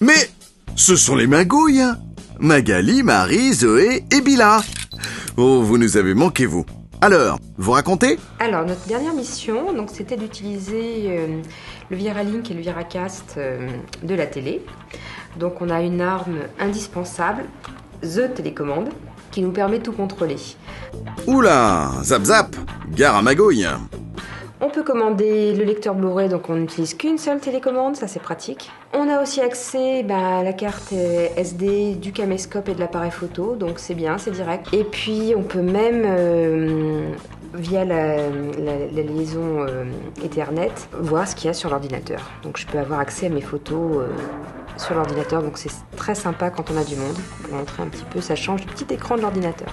Mais ce sont les magouilles. Magali, Marie, Zoé et Bila. Oh, vous nous avez manqué, vous. Alors, vous racontez? Alors, notre dernière mission, donc, c'était d'utiliser le ViraLink et le ViraCast de la télé. Donc, on a une arme indispensable, The Télécommande, qui nous permet de tout contrôler. Oula, zap zap, gare à magouille. On peut commander le lecteur Blu-ray, donc on n'utilise qu'une seule télécommande, ça c'est pratique. On a aussi accès à la carte SD du caméscope et de l'appareil photo, donc c'est bien, c'est direct. Et puis on peut même, via la liaison Ethernet, voir ce qu'il y a sur l'ordinateur. Donc je peux avoir accès à mes photos sur l'ordinateur, donc c'est très sympa quand on a du monde. Pour montrer un petit peu, ça change du petit écran de l'ordinateur.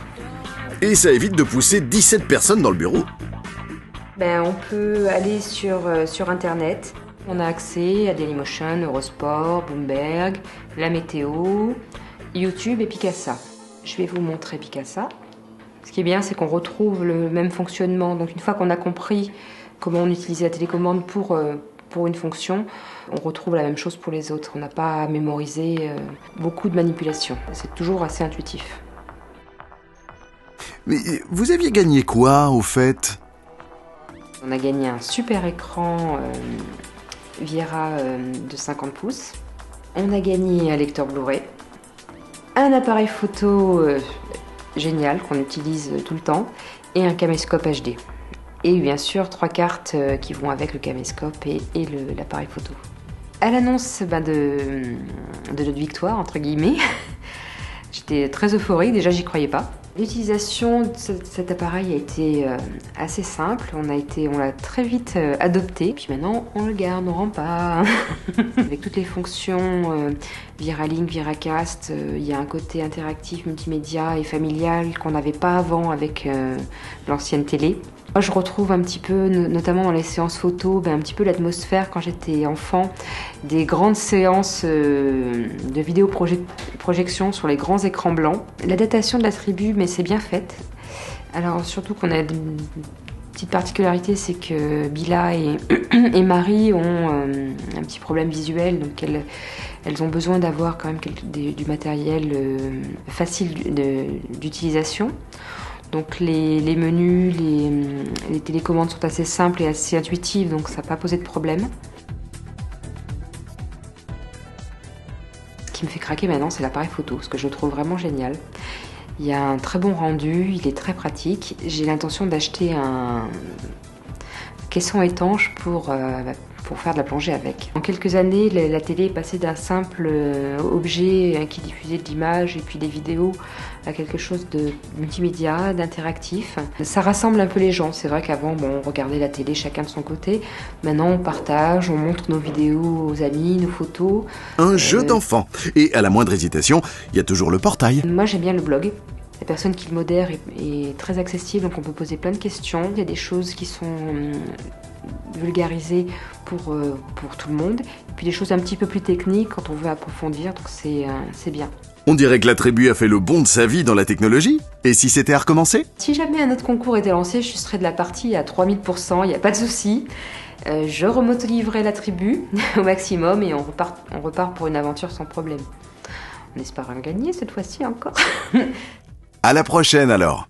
Et ça évite de pousser 17 personnes dans le bureau. On peut aller sur Internet. On a accès à Dailymotion, Eurosport, Bloomberg, la météo, YouTube et Picasa. Je vais vous montrer Picasa. Ce qui est bien, c'est qu'on retrouve le même fonctionnement. Donc une fois qu'on a compris comment on utilise la télécommande pour une fonction, on retrouve la même chose pour les autres. On n'a pas à mémoriser beaucoup de manipulations. C'est toujours assez intuitif. Mais vous aviez gagné quoi, au fait ? On a gagné un super écran Vira de 50 pouces. On a gagné un lecteur Blu-ray. Un appareil photo génial qu'on utilise tout le temps. Et un caméscope HD. Et bien sûr, 3 cartes qui vont avec le caméscope et l'appareil photo. À l'annonce de notre victoire, entre guillemets, j'étais très euphorique. Déjà, j'y croyais pas. L'utilisation de cet appareil a été assez simple, on l'a très vite adopté, puis maintenant on le garde, on rend pas. Avec toutes les fonctions ViraLink, ViraCast, il y a un côté interactif, multimédia et familial qu'on n'avait pas avant avec l'ancienne télé. Moi, je retrouve un petit peu, notamment dans les séances photos, un petit peu l'atmosphère quand j'étais enfant, des grandes séances de vidéoprojection sur les grands écrans blancs. La datation de la tribu, mais c'est bien faite. Alors surtout qu'on a une petite particularité, c'est que Bila et Marie ont un petit problème visuel, donc elles ont besoin d'avoir quand même du matériel facile d'utilisation. Donc les menus, les télécommandes sont assez simples et assez intuitives, donc ça n'a pas posé de problème. Ce qui me fait craquer maintenant, c'est l'appareil photo, ce que je trouve vraiment génial. Il y a un très bon rendu, il est très pratique. J'ai l'intention d'acheter un caisson étanche pour faire de la plongée avec. En quelques années, la télé est passée d'un simple objet qui diffusait de l'image et puis des vidéos à quelque chose de multimédia, d'interactif. Ça rassemble un peu les gens. C'est vrai qu'avant, on regardait la télé chacun de son côté. Maintenant, on partage, on montre nos vidéos aux amis, nos photos. Un jeu d'enfant. Et à la moindre hésitation, il y a toujours le portail. Moi, j'aime bien le blog. La personne qui le modère est très accessible, donc on peut poser plein de questions. Il y a des choses qui sont vulgarisées pour tout le monde. Et puis des choses un petit peu plus techniques quand on veut approfondir, donc c'est bien. On dirait que la tribu a fait le bond de sa vie dans la technologie. Et si c'était à recommencer ? Si jamais un autre concours était lancé, je serais de la partie à 3000%, il n'y a pas de souci. Je remotiverai la tribu au maximum et on repart pour une aventure sans problème. On espère gagner cette fois-ci encore. À la prochaine alors.